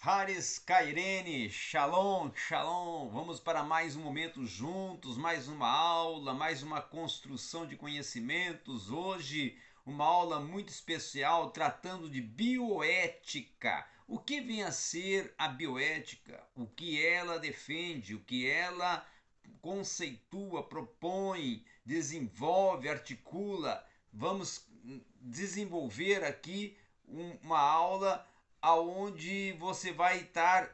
Haris Kairene, Shalom, Shalom. Vamos para mais um momento juntos, mais uma aula, mais uma construção de conhecimentos. Hoje, uma aula muito especial tratando de bioética. O que vem a ser a bioética? O que ela defende? O que ela conceitua, propõe, desenvolve, articula? Vamos desenvolver aqui uma aula aonde você vai estar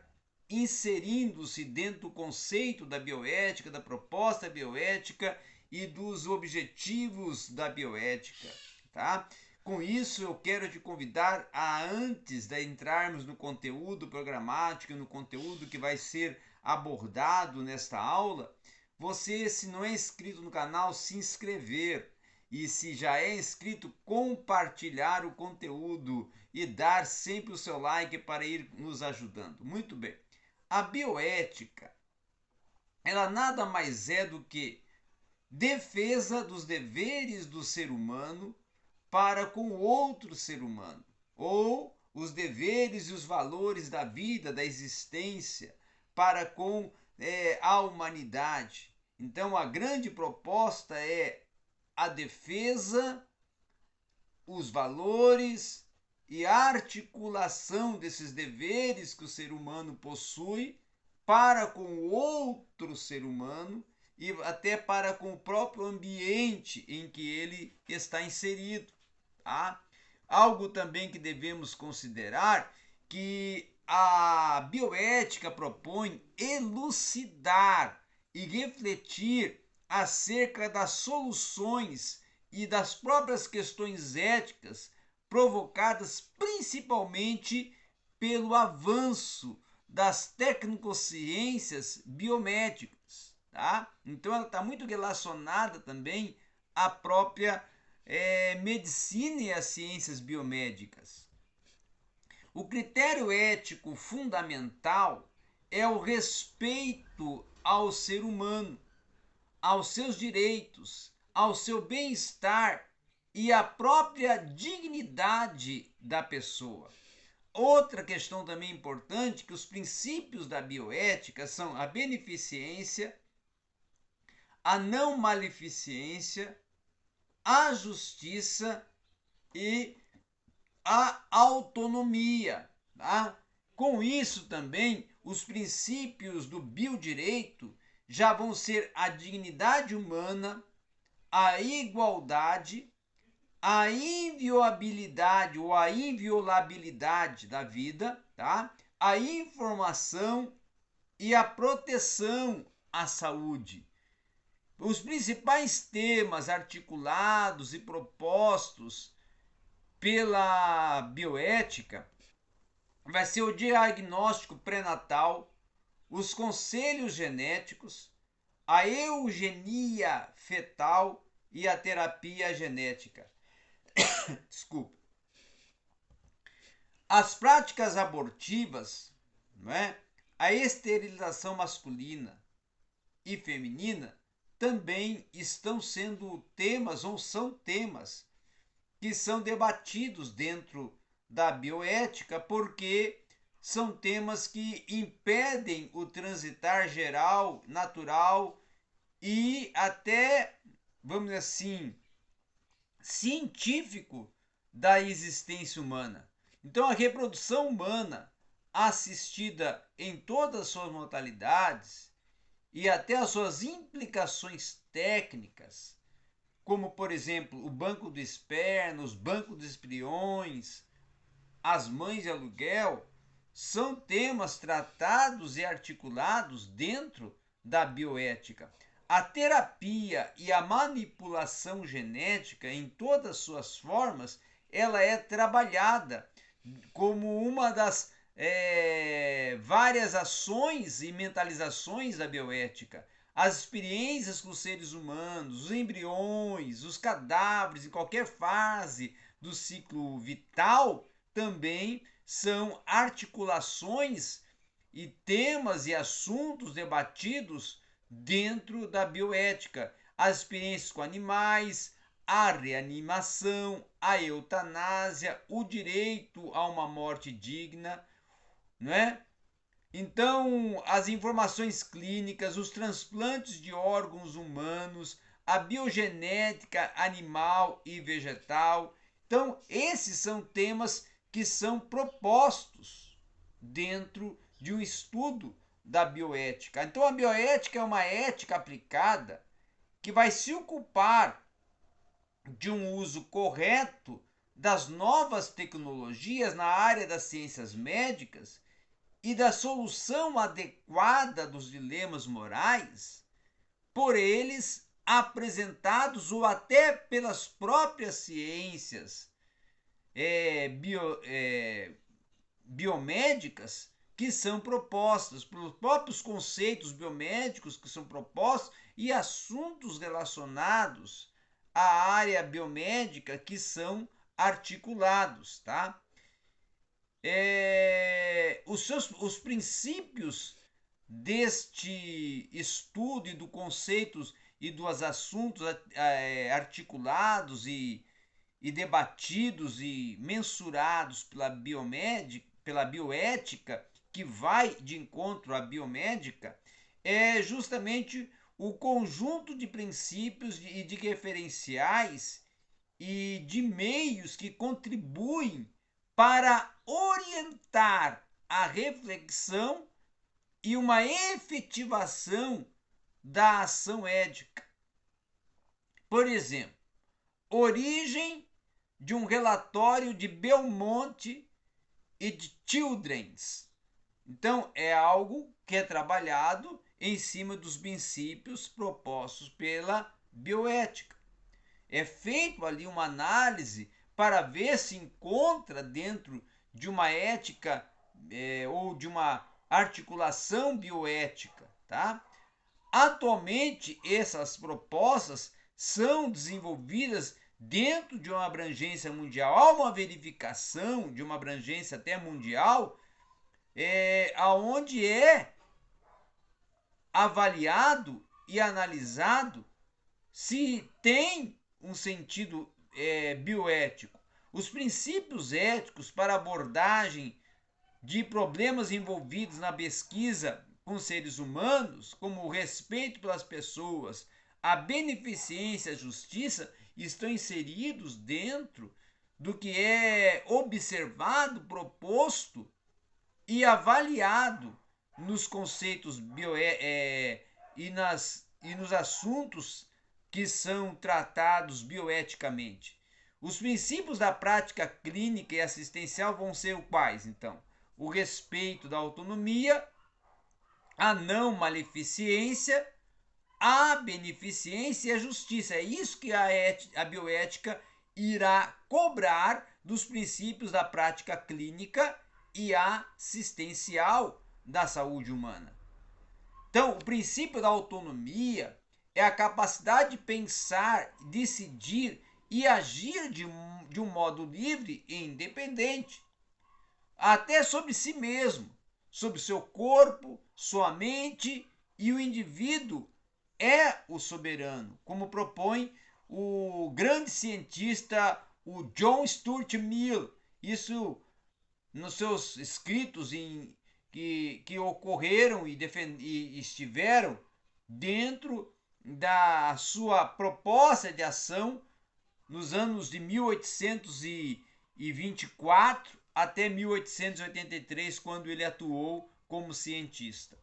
inserindo-se dentro do conceito da bioética, da proposta bioética e dos objetivos da bioética, tá? Com isso, eu quero te convidar a, antes de entrarmos no conteúdo programático, no conteúdo que vai ser abordado nesta aula, você, se não é inscrito no canal, se inscrever. E se já é inscrito, compartilhar o conteúdo e dar sempre o seu like para ir nos ajudando. Muito bem. A bioética, ela nada mais é do que defesa dos deveres do ser humano para com o outro ser humano, ou os deveres e os valores da vida, da existência, para com a humanidade. Então, a grande proposta é a defesa, os valores e a articulação desses deveres que o ser humano possui para com o outro ser humano e até para com o próprio ambiente em que ele está inserido. Tá? Algo também que devemos considerar que a bioética propõe elucidar e refletir acerca das soluções e das próprias questões éticas provocadas principalmente pelo avanço das tecnociências biomédicas. Tá? Então ela está muito relacionada também à própria medicina e às ciências biomédicas. O critério ético fundamental é o respeito ao ser humano, aos seus direitos, ao seu bem-estar e à própria dignidade da pessoa. Outra questão também importante que os princípios da bioética são a beneficência, a não maleficência, a justiça e a autonomia. Tá? Com isso também, os princípios do biodireito já vão ser a dignidade humana, a igualdade, a inviolabilidade ou a inviolabilidade da vida, tá? A informação e a proteção à saúde. Os principais temas articulados e propostos pela bioética vai ser o diagnóstico pré-natal, os conselhos genéticos, a eugenia fetal e a terapia genética. Desculpa. As práticas abortivas, não é? A esterilização masculina e feminina também estão sendo temas ou são temas que são debatidos dentro da bioética porque são temas que impedem o transitar geral, natural e até, vamos dizer assim, científico da existência humana. Então, a reprodução humana assistida em todas as suas modalidades e até as suas implicações técnicas, como, por exemplo, o banco do esperma, os bancos de embriões, as mães de aluguel, são temas tratados e articulados dentro da bioética. A terapia e a manipulação genética, em todas as suas formas, ela é trabalhada como uma das várias ações e mentalizações da bioética. As experiências com os seres humanos, os embriões, os cadáveres em qualquer fase do ciclo vital também são articulações e temas e assuntos debatidos dentro da bioética. As experiências com animais, a reanimação, a eutanásia, o direito a uma morte digna, não é? Então, as informações clínicas, os transplantes de órgãos humanos, a biogenética animal e vegetal. Então, esses são temas que são propostos dentro de um estudo da bioética. Então, a bioética é uma ética aplicada que vai se ocupar de um uso correto das novas tecnologias na área das ciências médicas e da solução adequada dos dilemas morais por eles apresentados ou até pelas próprias ciências biomédicas que são propostas, pelos próprios conceitos biomédicos que são propostos e assuntos relacionados à área biomédica que são articulados, tá? Os princípios deste estudo e dos conceitos e dos assuntos articulados e debatidos e mensurados pela bioética, que vai de encontro à biomédica, é justamente o conjunto de princípios e de referenciais e de meios que contribuem para orientar a reflexão e uma efetivação da ação ética. Por exemplo, origem de um relatório de Belmonte e de Childrens. Então, é algo que é trabalhado em cima dos princípios propostos pela bioética. É feito ali uma análise para ver se encontra dentro de uma ética ou de uma articulação bioética, tá? Atualmente, essas propostas são desenvolvidas dentro de uma abrangência mundial. Há uma verificação de uma abrangência até mundial, aonde é avaliado e analisado se tem um sentido bioético. Os princípios éticos para abordagem de problemas envolvidos na pesquisa com seres humanos, como o respeito pelas pessoas, a beneficência e a justiça, estão inseridos dentro do que é observado, proposto e avaliado nos conceitos e nos assuntos que são tratados bioeticamente. Os princípios da prática clínica e assistencial vão ser quais, então? O respeito da autonomia, a não maleficência, a beneficência e a justiça. É isso que a bioética irá cobrar dos princípios da prática clínica e assistencial da saúde humana. Então, o princípio da autonomia é a capacidade de pensar, decidir e agir de um modo livre e independente, até sobre si mesmo, sobre seu corpo, sua mente, e o indivíduo é o soberano, como propõe o grande cientista, o John Stuart Mill. Isso nos seus escritos que ocorreram e estiveram dentro da sua proposta de ação nos anos de 1824 até 1883, quando ele atuou como cientista.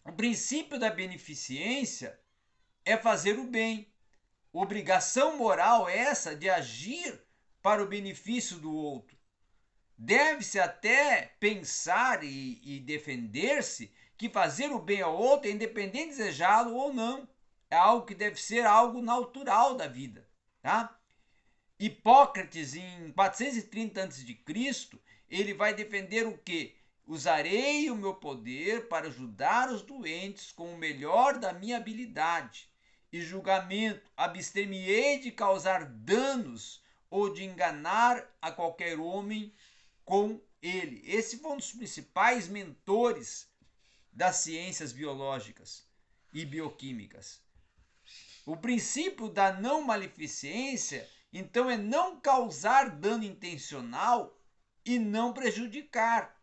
O princípio da beneficência é fazer o bem. Obrigação moral essa de agir para o benefício do outro. Deve-se até pensar e defender-se que fazer o bem ao outro é independente de desejá-lo ou não. É algo que deve ser algo natural da vida, tá? Hipócrates, em 430 a.C., ele vai defender o quê? Usarei o meu poder para ajudar os doentes com o melhor da minha habilidade e julgamento. Abster-me-ei de causar danos ou de enganar a qualquer homem com ele. Esse foi um dos principais mentores das ciências biológicas e bioquímicas. O princípio da não maleficência, então, é não causar dano intencional e não prejudicar.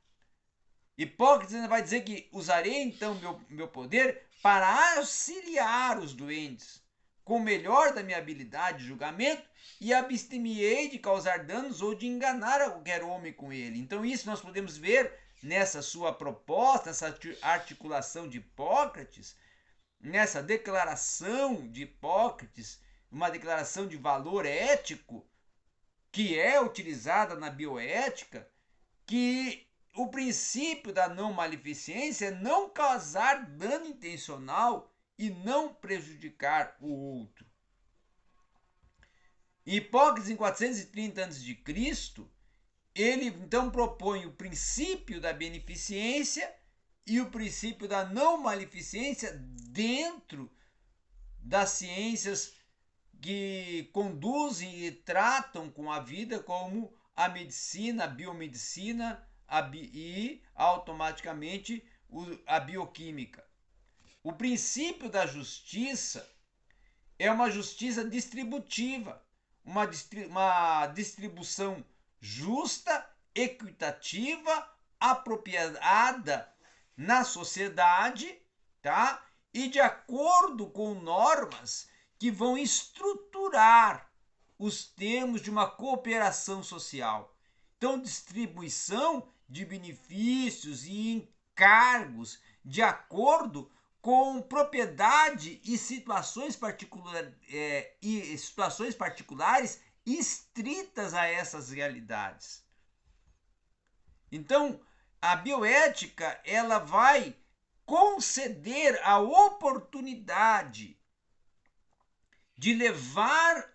Hipócrates ainda vai dizer que usarei então meu poder para auxiliar os doentes, com o melhor da minha habilidade de julgamento, e abster-me-ei de causar danos ou de enganar a qualquer homem com ele. Então isso nós podemos ver nessa sua proposta, nessa articulação de Hipócrates, nessa declaração de Hipócrates, uma declaração de valor ético que é utilizada na bioética, que o princípio da não maleficência é não causar dano intencional e não prejudicar o outro. Hipócrates, em 430 a.C., ele então propõe o princípio da beneficência e o princípio da não maleficência dentro das ciências que conduzem e tratam com a vida, como a medicina, a biomedicina e automaticamente a bioquímica. O princípio da justiça é uma justiça distributiva, uma distribuição justa, equitativa, apropriada na sociedade, tá? E de acordo com normas que vão estruturar os termos de uma cooperação social. Então, distribuição de benefícios e encargos de acordo com propriedade e situações particulares estritas a essas realidades. Então, a bioética ela vai conceder a oportunidade de levar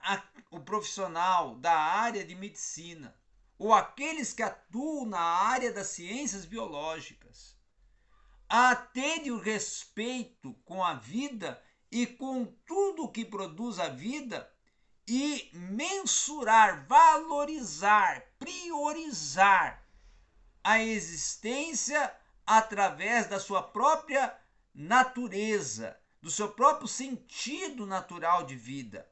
o profissional da área de medicina ou aqueles que atuam na área das ciências biológicas a ter o respeito com a vida e com tudo que produz a vida e mensurar, valorizar, priorizar a existência através da sua própria natureza, do seu próprio sentido natural de vida.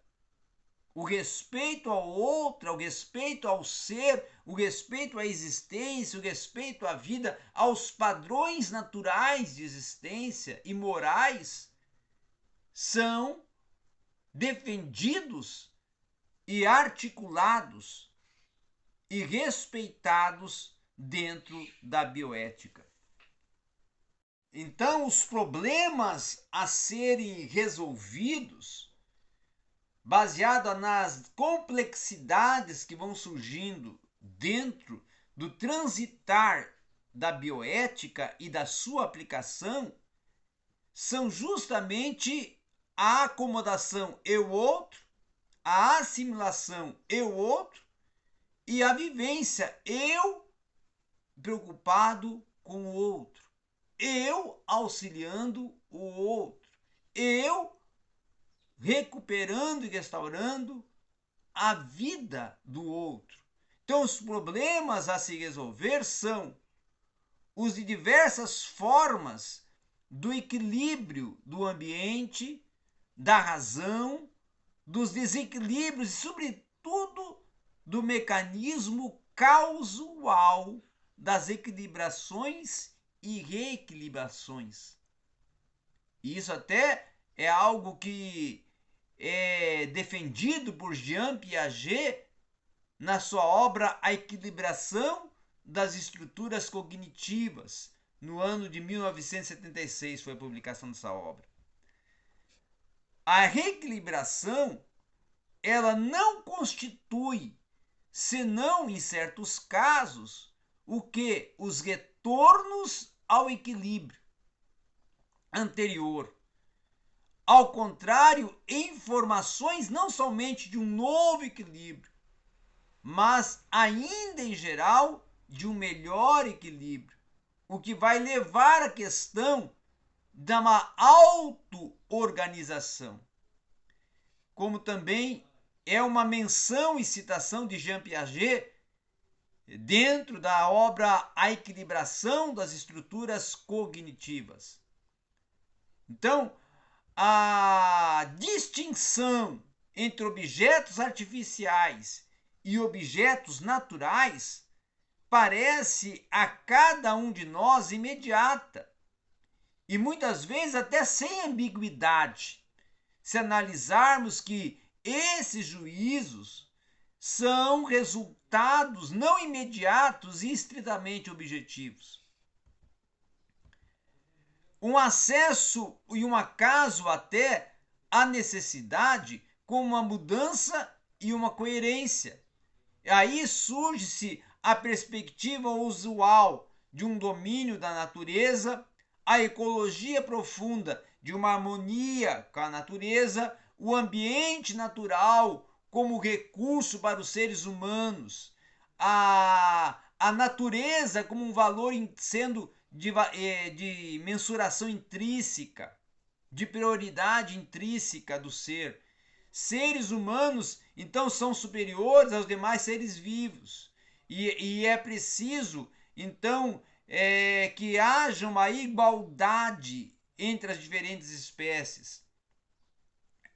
O respeito ao outro, o respeito ao ser, o respeito à existência, o respeito à vida, aos padrões naturais de existência e morais são defendidos e articulados e respeitados dentro da bioética. Então, os problemas a serem resolvidos, baseado nas complexidades que vão surgindo dentro do transitar da bioética e da sua aplicação, são justamente a acomodação eu-outro, a assimilação eu-outro e a vivência eu preocupado com o outro, eu auxiliando o outro, eu recuperando e restaurando a vida do outro. Então, os problemas a se resolver são os de diversas formas do equilíbrio do ambiente, da razão, dos desequilíbrios e, sobretudo, do mecanismo causal das equilibrações e reequilibrações. E isso até é algo que é defendido por Jean Piaget na sua obra A Equilibração das Estruturas Cognitivas. No ano de 1976 foi a publicação dessa obra. A reequilibração ela não constitui, senão em certos casos, o que? Os retornos ao equilíbrio anterior. Ao contrário, informações não somente de um novo equilíbrio, mas ainda em geral de um melhor equilíbrio, o que vai levar à questão de uma auto-organização. Como também é uma menção e citação de Jean Piaget dentro da obra A Equilibração das Estruturas Cognitivas. Então, a distinção entre objetos artificiais e objetos naturais parece a cada um de nós imediata e muitas vezes até sem ambiguidade, se analisarmos que esses juízos são resultados não imediatos e estritamente objetivos. Um acesso e um acaso até a necessidade com uma mudança e uma coerência. Aí surge-se a perspectiva usual de um domínio da natureza, a ecologia profunda de uma harmonia com a natureza, o ambiente natural como recurso para os seres humanos, a natureza como um valor sendo de mensuração intrínseca, de prioridade intrínseca do ser. Seres humanos, então, são superiores aos demais seres vivos. E é preciso, então, que haja uma igualdade entre as diferentes espécies.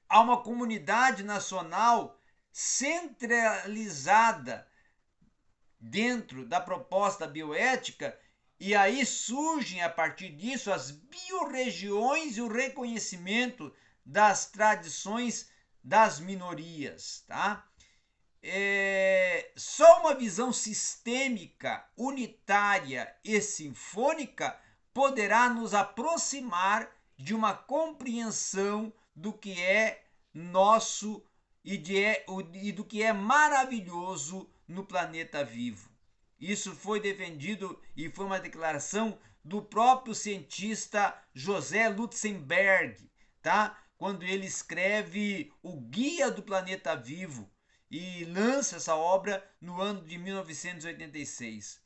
Há uma comunidade nacional centralizada dentro da proposta bioética, e aí surgem a partir disso as biorregiões e o reconhecimento das tradições das minorias, tá? Só uma visão sistêmica, unitária e sinfônica poderá nos aproximar de uma compreensão do que é nosso e do que é maravilhoso no planeta vivo. Isso foi defendido e foi uma declaração do próprio cientista José Lutzenberg, tá? Quando ele escreve O Guia do Planeta Vivo e lança essa obra no ano de 1986.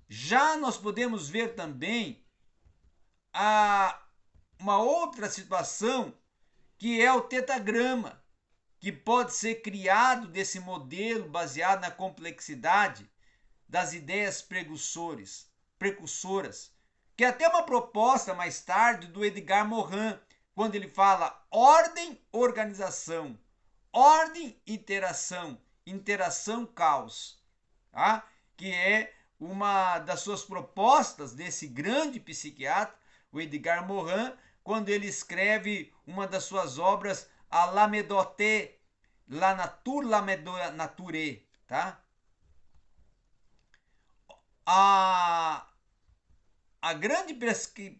Já nós podemos ver também uma outra situação, que é o tetagrama, que pode ser criado desse modelo baseado na complexidade das ideias precursoras, que é até uma proposta mais tarde do Edgar Morin, quando ele fala ordem, organização, ordem, interação, interação, caos, tá? Que é uma das suas propostas desse grande psiquiatra, o Edgar Morin, quando ele escreve uma das suas obras, A la méthode, la nature, la nature, tá? A grande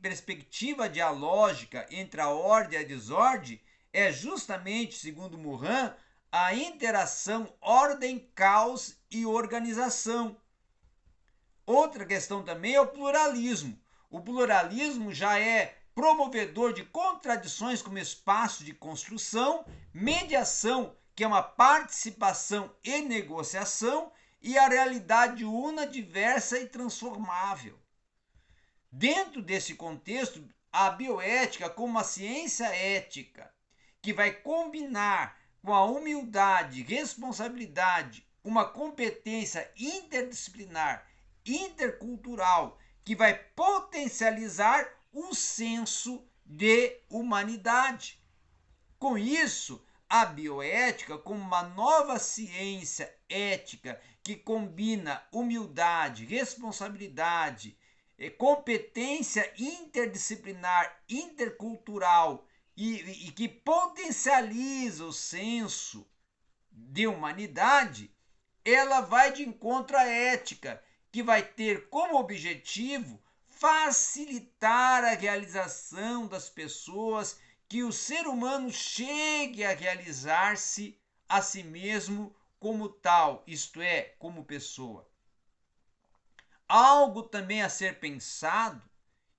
perspectiva dialógica entre a ordem e a desordem é justamente, segundo Morin, a interação ordem, caos e organização. Outra questão também é o pluralismo. O pluralismo já é promovedor de contradições como espaço de construção, mediação, que é uma participação e negociação, e a realidade una, diversa e transformável. Dentro desse contexto, a bioética como uma ciência ética que vai combinar com a humildade, responsabilidade, uma competência interdisciplinar, intercultural, que vai potencializar o senso de humanidade. Com isso, a bioética como uma nova ciência ética que combina humildade, responsabilidade, competência interdisciplinar, intercultural e que potencializa o senso de humanidade, ela vai de encontro à ética, que vai ter como objetivo facilitar a realização das pessoas, que o ser humano chegue a realizar-se a si mesmo como tal, isto é, como pessoa. Algo também a ser pensado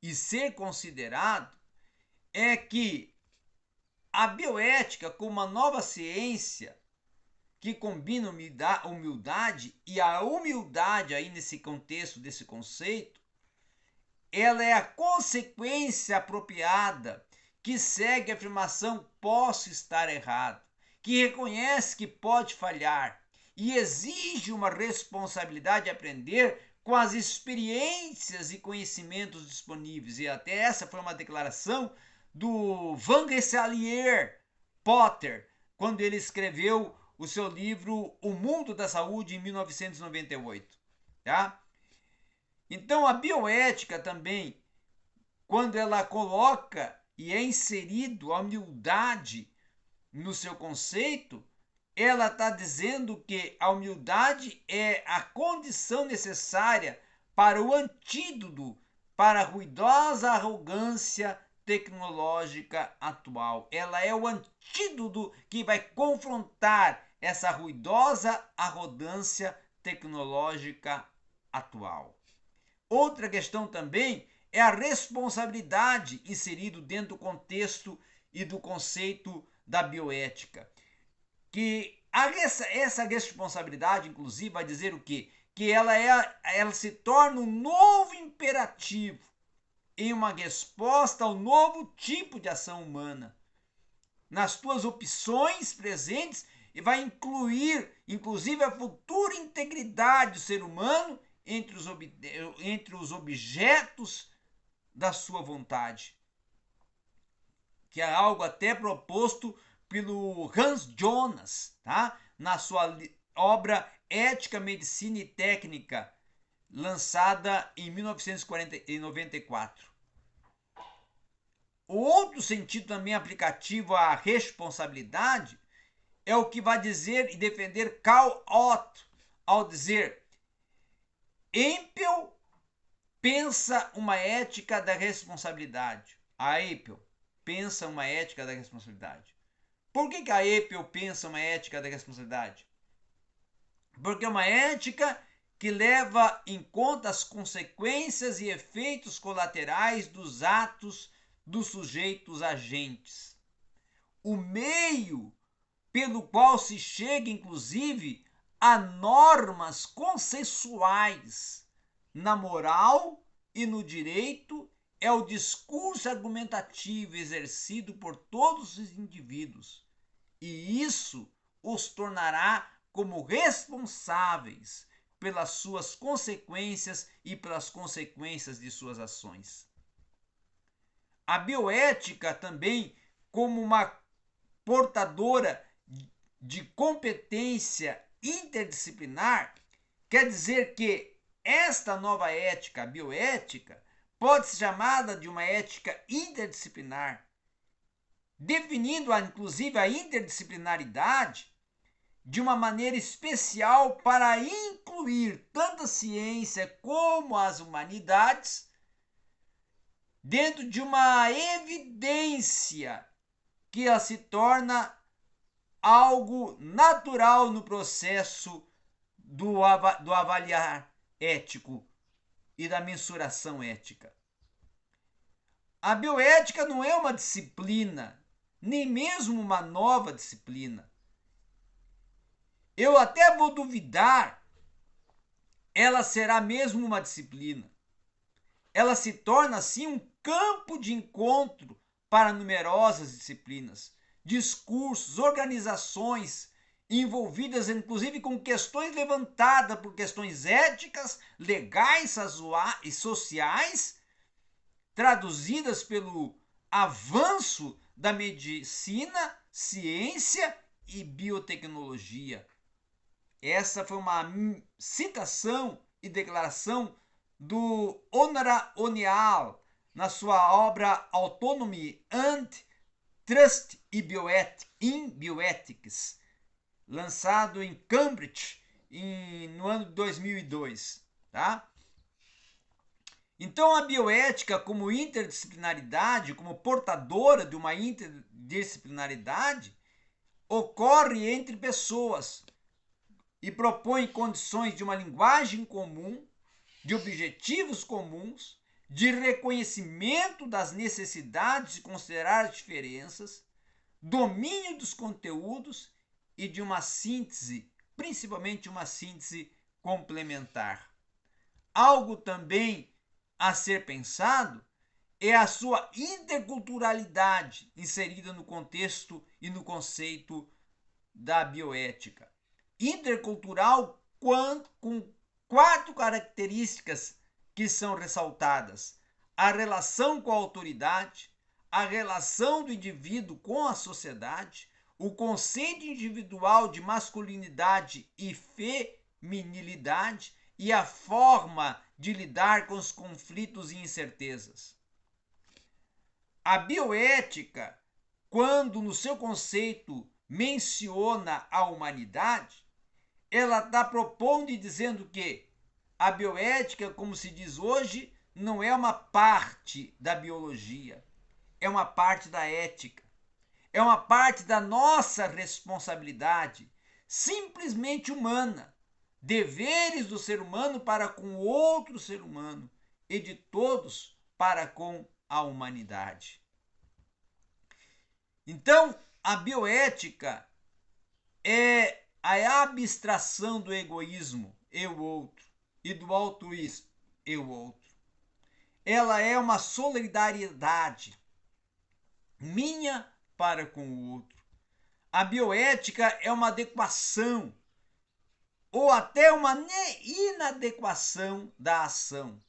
e ser considerado é que a bioética, como uma nova ciência que combina humildade, e a humildade aí nesse contexto desse conceito, ela é a consequência apropriada que segue a afirmação posso estar errado, que reconhece que pode falhar e exige uma responsabilidade de aprender com as experiências e conhecimentos disponíveis. E até essa foi uma declaração do Van Rensselaer Potter, quando ele escreveu o seu livro O Mundo da Saúde, em 1998. tá? Então a bioética também, quando ela coloca e é inserido a humildade no seu conceito, ela está dizendo que a humildade é a condição necessária para o antídoto para a ruidosa arrogância tecnológica atual. Ela é o antídoto que vai confrontar essa ruidosa arrogância tecnológica atual. Outra questão também é a responsabilidade inserido dentro do contexto e do conceito da bioética. Que essa responsabilidade, inclusive, vai dizer o quê? Que ela se torna um novo imperativo em uma resposta ao novo tipo de ação humana. Nas tuas opções presentes, e vai incluir, inclusive, a futura integridade do ser humano entre os objetos da sua vontade. Que é algo até proposto pelo Hans Jonas, tá? Na sua obra Ética, Medicina e Técnica, lançada em 1994. O outro sentido também aplicativo à responsabilidade é o que vai dizer e defender Karl Ott ao dizer: Empel pensa uma ética da responsabilidade. A Empel pensa uma ética da responsabilidade. Por que a Empel pensa uma ética da responsabilidade? Porque é uma ética que leva em conta as consequências e efeitos colaterais dos atos dos sujeitos agentes. O meio pelo qual se chega, inclusive, a normas consensuais na moral e no direito é o discurso argumentativo exercido por todos os indivíduos, e isso os tornará como responsáveis pelas suas consequências e pelas consequências de suas ações. A bioética também, como uma portadora de competência interdisciplinar, quer dizer que esta nova ética, a bioética, pode ser chamada de uma ética interdisciplinar, definindo inclusive a interdisciplinaridade de uma maneira especial para incluir tanto a ciência como as humanidades dentro de uma evidência que ela se torna algo natural no processo do avaliar ético e da mensuração ética. A bioética não é uma disciplina, nem mesmo uma nova disciplina. Eu até vou duvidar, ela será mesmo uma disciplina. Ela se torna, assim, um campo de encontro para numerosas disciplinas, discursos, organizações envolvidas, inclusive, com questões levantadas por questões éticas, legais e sociais, traduzidas pelo avanço da medicina, ciência e biotecnologia. Essa foi uma citação e declaração do Honora Onial na sua obra Autonomy and Trust in Bioethics, lançado em Cambridge no ano de 2002. Tá? Então a bioética, como interdisciplinaridade, como portadora de uma interdisciplinaridade, ocorre entre pessoas e propõe condições de uma linguagem comum, de objetivos comuns, de reconhecimento das necessidades de considerar as diferenças, domínio dos conteúdos e de uma síntese, principalmente uma síntese complementar. Algo também a ser pensado é a sua interculturalidade inserida no contexto e no conceito da bioética. Intercultural com 4 características que são ressaltadas: a relação com a autoridade, a relação do indivíduo com a sociedade, o conceito individual de masculinidade e feminilidade e a forma de lidar com os conflitos e incertezas. A bioética, quando no seu conceito menciona a humanidade, ela está propondo e dizendo que a bioética, como se diz hoje, não é uma parte da biologia, é uma parte da ética, é uma parte da nossa responsabilidade, simplesmente humana, deveres do ser humano para com o outro ser humano e de todos para com a humanidade. Então, a bioética é a abstração do egoísmo, eu outro, e do altruísmo, eu outro. Ela é uma solidariedade minha para com o outro. A bioética é uma adequação ou até uma inadequação da ação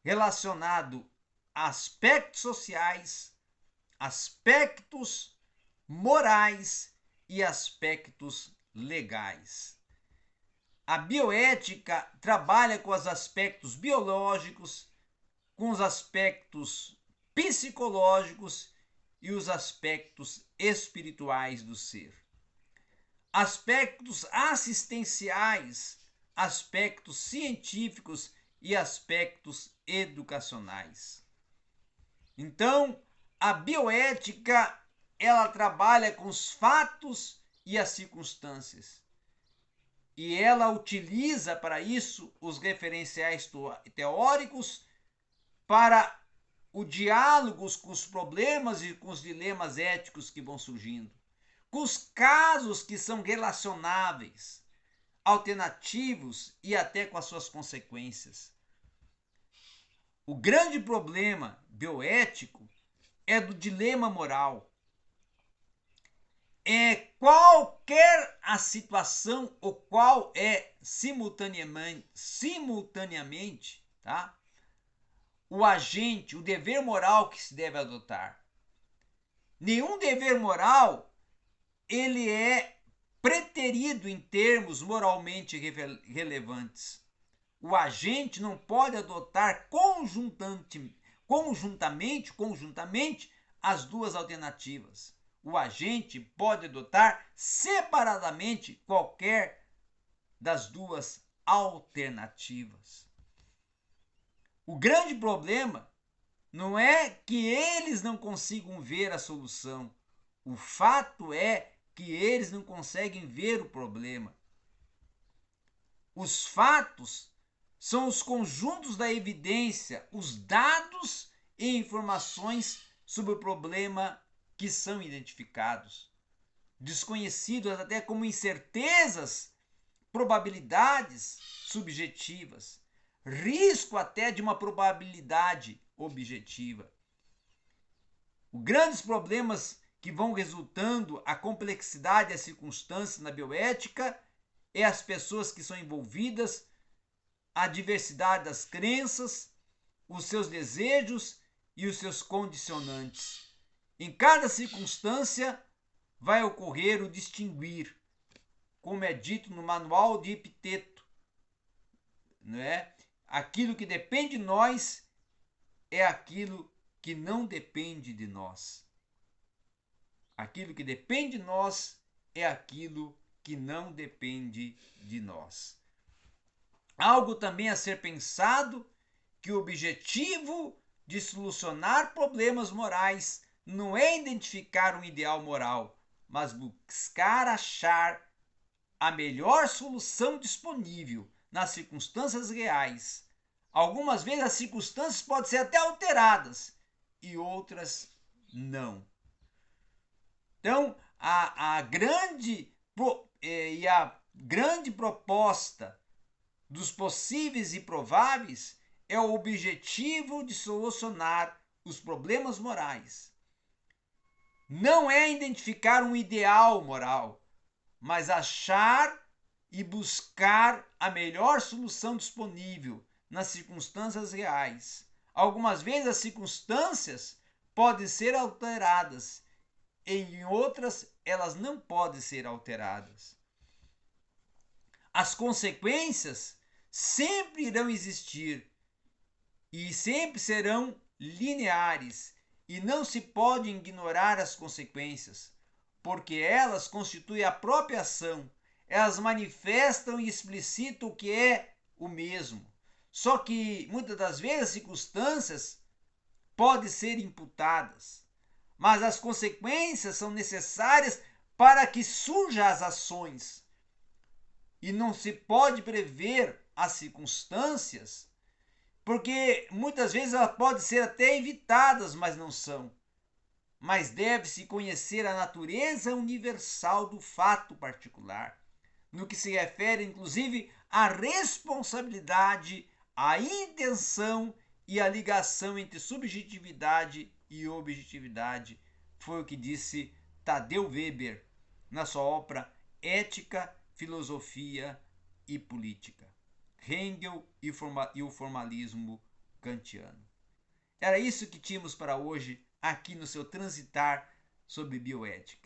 relacionado a aspectos sociais, aspectos morais e aspectos legais. A bioética trabalha com os aspectos biológicos, com os aspectos psicológicos e os aspectos espirituais do ser. Aspectos assistenciais, aspectos científicos e aspectos educacionais. Então, a bioética, ela trabalha com os fatos e as circunstâncias. E ela utiliza para isso os referenciais teóricos para o diálogo com os problemas e com os dilemas éticos que vão surgindo, com os casos que são relacionáveis, alternativos e até com as suas consequências. O grande problema bioético é do dilema moral. É qualquer a situação ou qual é simultaneamente, tá? O agente, o dever moral que se deve adotar. Nenhum dever moral ele é preterido em termos moralmente relevantes. O agente não pode adotar conjuntamente as duas alternativas. O agente pode adotar separadamente qualquer das duas alternativas. O grande problema não é que eles não consigam ver a solução. O fato é que eles não conseguem ver o problema. Os fatos são os conjuntos da evidência, os dados e informações sobre o problema que são identificados, desconhecidos até como incertezas, probabilidades subjetivas, risco até de uma probabilidade objetiva. Os grandes problemas que vão resultando a complexidade e as circunstâncias na bioética é as pessoas que são envolvidas, a diversidade das crenças, os seus desejos e os seus condicionantes. Em cada circunstância vai ocorrer o distinguir, como é dito no manual de Epiteto, não é? Aquilo que depende de nós é aquilo que não depende de nós. Aquilo que depende de nós é aquilo que não depende de nós. Algo também a ser pensado, que o objetivo de solucionar problemas morais não é identificar um ideal moral, mas buscar achar a melhor solução disponível nas circunstâncias reais. Algumas vezes as circunstâncias podem ser até alteradas e outras não. Então, a grande proposta dos possíveis e prováveis é o objetivo de solucionar os problemas morais. Não é identificar um ideal moral, mas achar e buscar a melhor solução disponível nas circunstâncias reais. Algumas vezes as circunstâncias podem ser alteradas, e em outras elas não podem ser alteradas. As consequências sempre irão existir e sempre serão lineares, e não se pode ignorar as consequências, porque elas constituem a própria ação, elas manifestam e explicitam o que é o mesmo. Só que muitas das vezes as circunstâncias podem ser imputadas, mas as consequências são necessárias para que surjam as ações. E não se pode prever as circunstâncias, porque muitas vezes elas podem ser até evitadas, mas não são. Mas deve-se conhecer a natureza universal do fato particular, no que se refere inclusive à responsabilidade, à intenção e à ligação entre subjetividade e objetividade. Foi o que disse Tadeu Weber na sua obra Ética, Filosofia e Política. Hegel e o formalismo kantiano. Era isso que tínhamos para hoje aqui no seu transitar sobre bioética.